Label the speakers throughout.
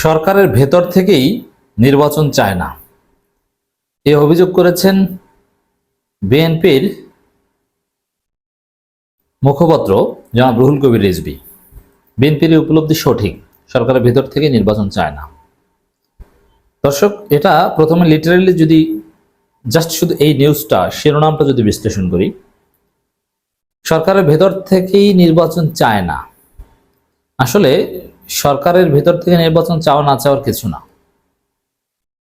Speaker 1: সরকারের ভেতর থেকেই নির্বাচন চায় না, এ অভিযোগ করেছেন বিএনপির মুখপাত্র জনাব রুহুল কবির রিজভী। বিএনপির উপলব্ধি সঠিক, সরকারের ভেতর থেকে নির্বাচন চায় না। দর্শক, এটা প্রথমে লিটারেলি যদি জাস্ট শুধু এই নিউজটা শিরোনামটা যদি বিশ্লেষণ করি, সরকারের ভেতর থেকেই নির্বাচন চায় না, আসলে সরকারের ভেতর থেকে নির্বাচন চাওয়া না চাওয়ার কিছু না।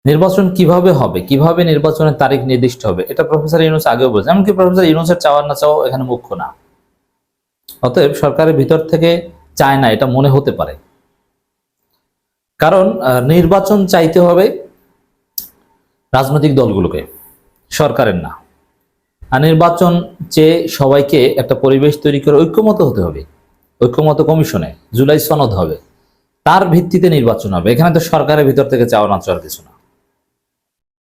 Speaker 1: নির্বাচন কিভাবে হবে, কিভাবে নির্বাচনের তারিখ নির্দিষ্ট হবে, এটা প্রফেসর ইউনূস আগেও বলেছেন। এমনকি প্রফেসর ইউনূসের চাওয়া না চাওয়া এখানে মুখ্য না। অতএব সরকারের ভিতর থেকে চায় না এটা মনে হতে পারে, কারণ নির্বাচন চাইতে হবে রাজনৈতিক দলগুলোকে, সরকারের না। আর নির্বাচন চেয়ে সবাইকে একটা পরিবেশ তৈরি করে ঐক্যমত হতে হবে। ঐক্যমত কমিশনে জুলাই সনদ হবে, তার ভিত্তিতে নির্বাচন হবে। এখানে তো সরকারের ভিতর থেকে চাওয়া না চাওয়ার কিছু না।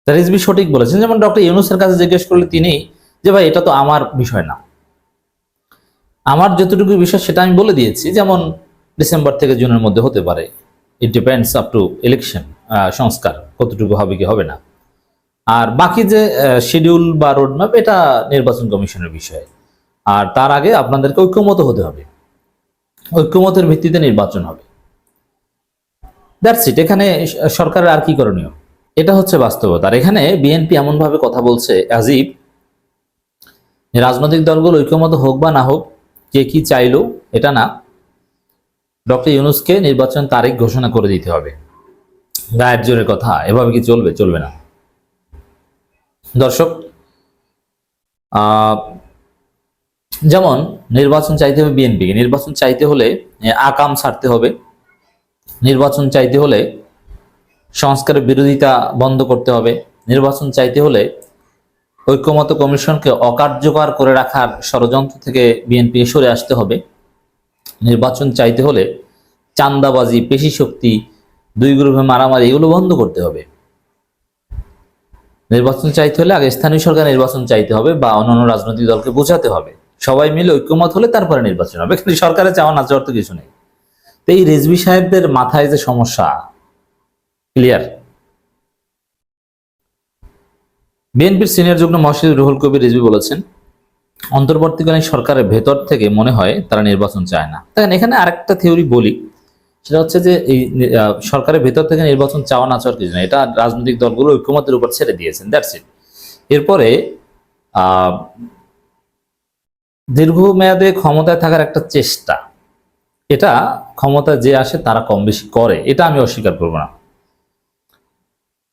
Speaker 1: রিজভী সঠিক বলেছেন। যেমন ডক্টর ইউনূসের কাছে জিজ্ঞেস করলে তিনি যে ভাই এটা তো আমার বিষয় না, আমার যতটুকু বিষয় সেটা আমি বলে দিয়েছি। যেমন ডিসেম্বর থেকে জুনের মধ্যে হতে পারে, it depends up to election, সংস্কার কতটুকু হবে কি হবে না। আর বাকি যে শিডিউল বা রোডম্যাপ, এটা নির্বাচন কমিশনের বিষয়। আর তার আগে আপনাদেরকে ঐক্যমত হতে হবে, ঐক্যমতের ভিত্তিতে নির্বাচন হবে। That's it. এখানে সরকারের আর কি করণীয়, এটা হচ্ছে বাস্তবতা। আর এখানে বিএনপি এমনভাবে কথা বলছে অ্যাজ ইফ রাজনৈতিক দলগুলো ঐক্যমত হোক বা না হোক, কে কি চাইলো এটা না, ডক্টর ইউনূসকে নির্বাচন তারিখ ঘোষণা করে দিতে হবে। গায়ের জোরের কথা, এভাবে কি চলবে? চলবে না। দর্শক, যেমন নির্বাচন চাইতে হবে বিএনপিকে, নির্বাচন চাইতে হলে আকাম ছাড়তে হবে, নির্বাচন চাইতে হলে সংস্কারের বিরোধিতা বন্ধ করতে হবে, নির্বাচন চাইতে হলে ঐক্যমত কমিশনকে অকার্যকর করে রাখার ষড়যন্ত্র থেকে বিএনপি সরে আসতে হবে, নির্বাচন চাইতে হলে চাঁদাবাজি, পেশি শক্তি, দুই গ্রুপে মারামারি, এগুলো বন্ধ করতে হবে। নির্বাচন চাইতে হলে আগে স্থানীয় সরকার নির্বাচন চাইতে হবে বা অন্যান্য রাজনৈতিক দলকে বোঝাতে হবে, সবাই মিলে ঐক্যমত হলে তারপরে নির্বাচন হবে। কিন্তু সরকারের চাওয়া না চাওয়ার তো কিছু নেই। তো এই রিজভী সাহেবদের মাথায় যে সমস্যা, ক্লিয়ার। বিএনপির সিনিয়র যুগ্ম মহাসচিব রুহুল কবির রিজভী বলেছেন, অন্তর্বর্তীকালীন সরকারের ভেতর থেকে মনে হয় তারা নির্বাচন চায় না। দেখেন, এখানে আরেকটা থিওরি বলি, সেটা হচ্ছে যে এই সরকারের ভেতর থেকে নির্বাচন চাওয়া না চাওয়ার কিছু না, এটা রাজনৈতিক দলগুলো ঐক্যমতের উপর ছেড়ে দিয়েছেন, দ্যাটস ইট। এরপরে দীর্ঘমেয়াদে ক্ষমতায় থাকার একটা চেষ্টা, এটা ক্ষমতা যে আসে তারা কম বেশি করে, এটা আমি অস্বীকার করব না।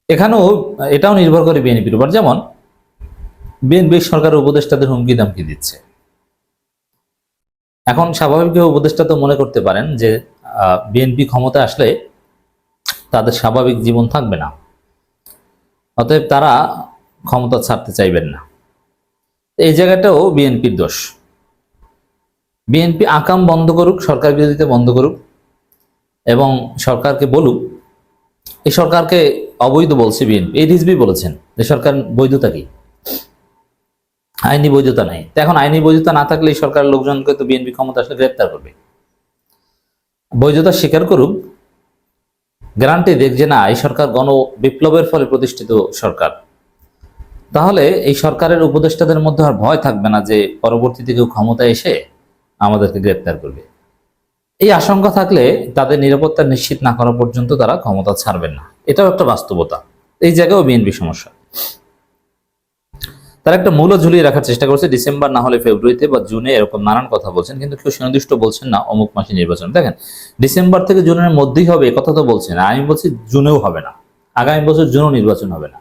Speaker 1: এখানেও এটাও নির্ভর করে বিএনপির উপর। যেমন বিএনপি সরকারের উপদেষ্টাদের হুমকি দামকি দিচ্ছে। এখন স্বাভাবিকভাবে উপদেষ্টা তো মনে করতে পারেন যে বিএনপি ক্ষমতায় আসলে তাদের স্বাভাবিক জীবন থাকবে না, অতএব তারা ক্ষমতা ছাড়তে চাইবেন না। এই জায়গাটাও বিএনপির দোষ। বিএনপি আকাম বন্ধ করুক, সরকার বিরোধিতা বন্ধ করুক, এবং সরকারকে বলুক, এই সরকারকে অবৈধ বলছে বিএনপি। এই রিজভী বলেছেন যে সরকার বৈধতা কি, আইনি বৈধতা নাই। তো এখন আইনি বৈধতা না থাকলে এই সরকারের লোকজনকে তো বিএনপি ক্ষমতা আসলে গ্রেপ্তার করবে। বৈধতা স্বীকার করুক, গ্যারান্টি দেখ যে না, এই সরকার গণ বিপ্লবের ফলে প্রতিষ্ঠিত সরকার, তাহলে এই সরকারের উপদেষ্টাদের মধ্যে আর ভয় থাকবে না যে পরবর্তীতে কেউ ক্ষমতায় এসে আমাদেরকে গ্রেপ্তার করবে। এই আশঙ্কা থাকলে তাদের নিরাপত্তা নিশ্চিত না করা পর্যন্ত তারা ক্ষমতা ছাড়বেন না, এটাও একটা বাস্তবতা। এই জায়গায়ও বিএনপি সমস্যা। তারা একটা মূল্য ঝুলিয়ে রাখার চেষ্টা করছে, ডিসেম্বর না হলে ফেব্রুয়ারিতে বা জুনে, এরকম নানান কথা বলছেন, কিন্তু কেউ সুনির্দিষ্ট বলছেন না অমুক মাসে নির্বাচন। দেখেন, ডিসেম্বর থেকে জুনের মধ্যেই হবে কথা তো বলছেন, আমি বলছি জুনেও হবে না, আগামী বছর জুনও নির্বাচন হবে না,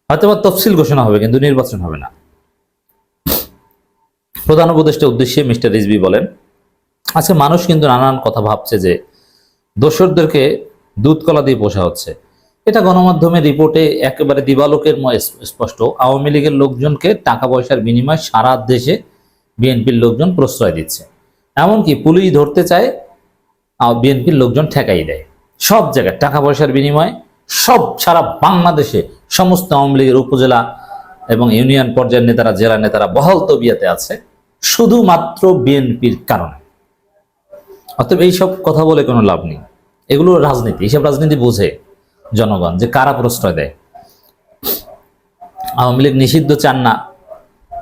Speaker 1: হয়তো বা তফসিল ঘোষণা হবে কিন্তু নির্বাচন হবে না। প্রধান উপদেষ্টার উদ্দেশ্যে মিস্টার রিজভী বলেন, আজকে মানুষ কিন্তু নানান কথা ভাবছে যে দোসরদেরকে দুধ কলা দিয়ে পোষা হচ্ছে। এটা গণমাধ্যমের রিপোর্টে একেবারে দিবালোকের স্পষ্ট। আওয়ামী লীগের লোকজনকে টাকা পয়সার বিনিময়ে সারা দেশে বিএনপির লোকজন প্রশ্রয় দিচ্ছে, এমনকি পুলিশ ধরতে চায়, বিএনপির লোকজন ঠেকাই দেয়। সব জায়গায় টাকা পয়সার বিনিময়ে, সব সারা বাংলাদেশে সমস্ত আওয়ামী লীগের উপজেলা এবং ইউনিয়ন পর্যায়ের নেতারা, জেলা নেতারা বহাল তবিয়াতে আছে শুধুমাত্র বিএনপির কারণে। অতএব এইসব কথা বলে কোনো লাভ নেই। এগুলো রাজনীতি, এসব রাজনীতি বোঝে জনগণ যে কারা প্রশ্রয় দেয়। আওয়ামী লীগ নিষিদ্ধ চান না,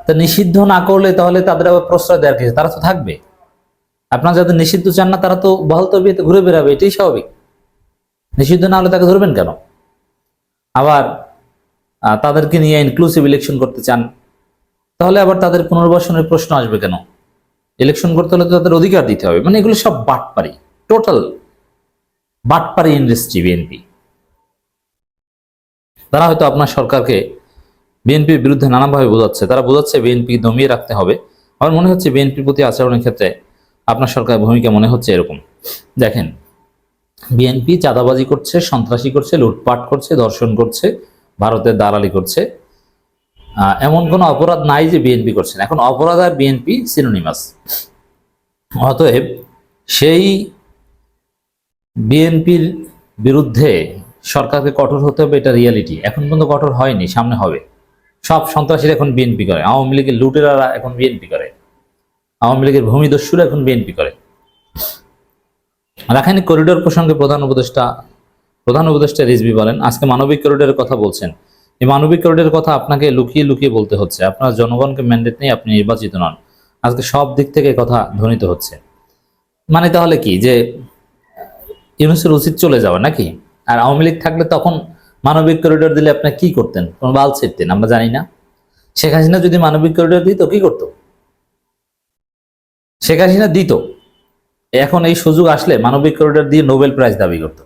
Speaker 1: তা নিষিদ্ধ না করলে তাহলে তাদের আবার প্রশ্রয় দেওয়ার কিছু, তারা তো থাকবে। আপনারা যাদের নিষিদ্ধ চান না তারা তো বহাল তবিয়তে ঘুরে বেড়াবে, এটাই স্বাভাবিক। নিষিদ্ধ না হলে তাকে ধরবেন কেন? আবার তাদেরকে নিয়ে ইনক্লুসিভ ইলেকশন করতে চান, তাহলে আবার তাদের পুনর্বাসনের প্রশ্ন আসবে কেন? ইলেকশন করতে হলে তো তাদের অধিকার দিতে হবে। মানে এগুলো সব বাটপারি, টোটাল বাটপারি ইন্ডাস্ট্রি বিএনপি। তারা হয়তো আপনার সরকারকে বিএনপির বিরুদ্ধে নানাভাবে বোঝাচ্ছে, তারা বোঝাচ্ছে বিএনপি দমিয়ে রাখতে হবে। আমার মনে হচ্ছে বিএনপির প্রতি আচরণের ক্ষেত্রে আপনার সরকারের ভূমিকা মনে হচ্ছে এরকম। দেখেন, বিএনপি চাঁদাবাজি করছে, সন্ত্রাসী করছে, লুটপাট করছে, ধর্ষণ করছে, ভারতের দালালি করছে, এমন কোনো অপরাধ নাই যে বিএনপি করছেন। এখন অপরাধ আর বিএনপি সিনোনিমাস। অতএব সেই বিএনপির বিরুদ্ধে সরকারকে কঠোর হতে হবে, এটা রিয়ালিটি। এখন পর্যন্ত কঠোর হয়নি, সামনে হবে। সব সন্ত্রাসীরা এখন বিএনপি করে, আওয়ামী লীগের লুটেরারা এখন বিএনপি করে, আওয়ামী লীগের ভূমিদস্যুরা এখন বিএনপি করে। রাখাইন করিডোর প্রসঙ্গে প্রধান উপদেষ্টা রিজভী বলেন, আজকে মানবিক করিডোরের কথা বলছেন। এই মানবিক করিডোরের কথা আপনাকে লুকিয়ে লুকিয়ে বলতে হচ্ছে। আপনার জনগণকে ম্যান্ডেট নেই, আপনি নির্বাচিত নন। আজকে সব দিক থেকে কথা ধ্বনিত হচ্ছে। মানে তাহলে কি যে ইউনূসের উচিত চলে যাওয়া নাকি? আর আওয়ামী লীগ থাকলে তখন মানবিক করিডোর দিলে আপনি কি করতেন? কোন বাল ছিঁড়তেন? আমরা জানি না। শেখ হাসিনা যদি মানবিক করিডোর দিত কি করতো? শেখ হাসিনা দিত, এখন এই সুযোগ আসলে মানবিক করিডোর দিয়ে নোবেল প্রাইজ দাবি করত।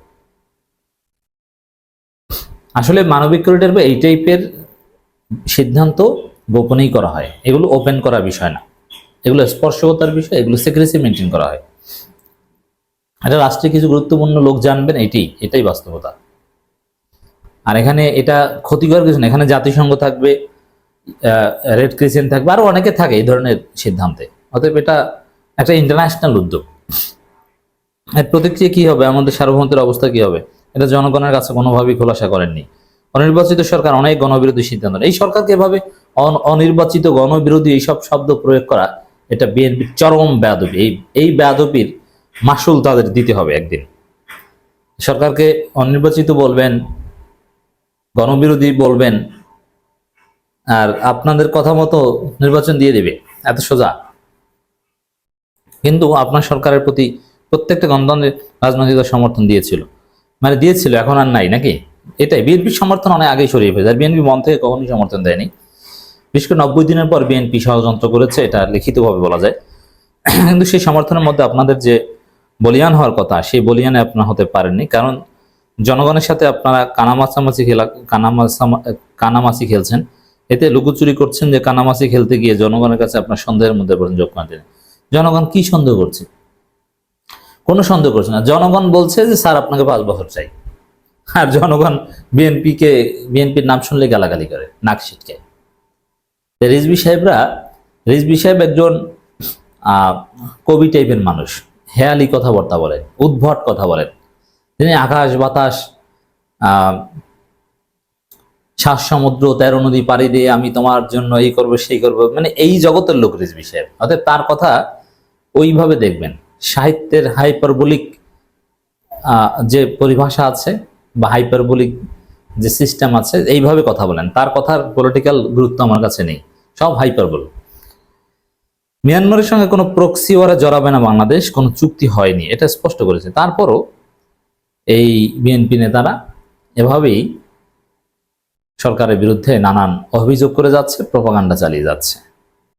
Speaker 1: আসলে মানবিক করিডোর বা এই টাইপের সিদ্ধান্ত গোপনেই করা হয়, এগুলো ওপেন করার বিষয় না, এগুলো স্পর্শকতার বিষয়, এগুলো সিক্রেসি মেনটেন করা হয়। এটা রাষ্ট্রে কিছু গুরুত্বপূর্ণ লোক জানবেন, এটাই বাস্তবতা। আর এখানে এটা ক্ষতিকর কিছু না, এখানে জাতিসংঘ থাকবে, রেড ক্রিসেন্ট থাকবে, আরো অনেকে থাকে এই ধরনের সিদ্ধান্তে। অতএব এটা একটা ইন্টারন্যাশনাল উদ্যোগ। এর প্রতিক্রিয়া কি হবে, আমাদের সার্বভৌমত্বের অবস্থা কি হবে, এটা জনগণের কাছে কোনোভাবেই খোলাসা করেননি। অনির্বাচিত সরকার অনেক গণবিরোধী সিদ্ধান্ত, এই সরকারকে এভাবে অনির্বাচিত গণবিরোধী এইসব শব্দ প্রয়োগ করা, এটা বিএনপির চরম বেয়াদবি। এই বেয়াদবির মাসুল তাদের দিতে হবে একদিন। সরকারকে অনির্বাচিত বলবেন, গণবিরোধী বলবেন, আর আপনাদের কথা মতো নির্বাচন দিয়ে দিবে, এত সোজা? কিন্তু আপনার সরকারের প্রতি প্রত্যেকটা গণতন্ত্রের রাজনৈতিক সমর্থন দিয়েছিল, মানে দিয়েছিল, এখন আর নাই নাকি? এটাই বিএনপির সমর্থন অনেক আগেই সরিয়ে ফেলেছে। আর বিএনপি মন থেকে কখনোই সমর্থন দেয়নি। বিশেষ করে 90 দিনের পর বিএনপি ষড়যন্ত্র করেছে, এটা লিখিতভাবে বলা যায়। কিন্তু সেই সমর্থনের মধ্যে আপনাদের যে বলিয়ান হওয়ার কথা, সেই বলিয়ানে আপনারা হতে পারেননি। কারণ জনগণের সাথে আপনারা কানামাছি খেলছেন। এতে লুকোচুরি করছেন যে কানামাছি খেলতে গিয়ে জনগণের কাছে আপনার সন্দেহের মধ্যে যোগ করেন। জনগণ কি সন্দেহ করছে? কোনো সন্দেহ করছে না। জনগণ বলছে যে স্যার আপনাকে 5 বছর চাই। আর জনগণ বিএনপির নাম শুনলে গালাগালি করে, নাক ছিটকে। রিজভী সাহেব একজন কবি টাইপের মানুষ, হেয়ালি কথাবার্তা বলেন, উদ্ভট কথা বলেন। তিনি আকাশ বাতাস, শ্বাস সমুদ্র 13 নদী পাড়ি দিয়ে আমি তোমার জন্য এই করবো সেই করবো, মানে এই জগতের লোক রিজভী সাহেব। অর্থাৎ তার কথা ওইভাবে দেখবেন। সাহিত্যের হাইপারবোলিক যে পরিভাষা আছে বা হাইপারবোলিক যে সিস্টেম আছে, এইভাবে কথা বলেন। তার কথার পলিটিক্যাল গুরুত্ব আমার কাছে নেই, সব হাইপারবোল। মিয়ানমারের সঙ্গে কোনো প্রক্সি ওয়ারে জড়াবে না বাংলাদেশ, কোনো চুক্তি হয়নি, এটা স্পষ্ট করেছে। তারপরও এই বিএনপি নেতারা এভাবেই সরকারের বিরুদ্ধে নানান অভিযোগ করে যাচ্ছে, প্রপাগান্ডা চালিয়ে যাচ্ছে।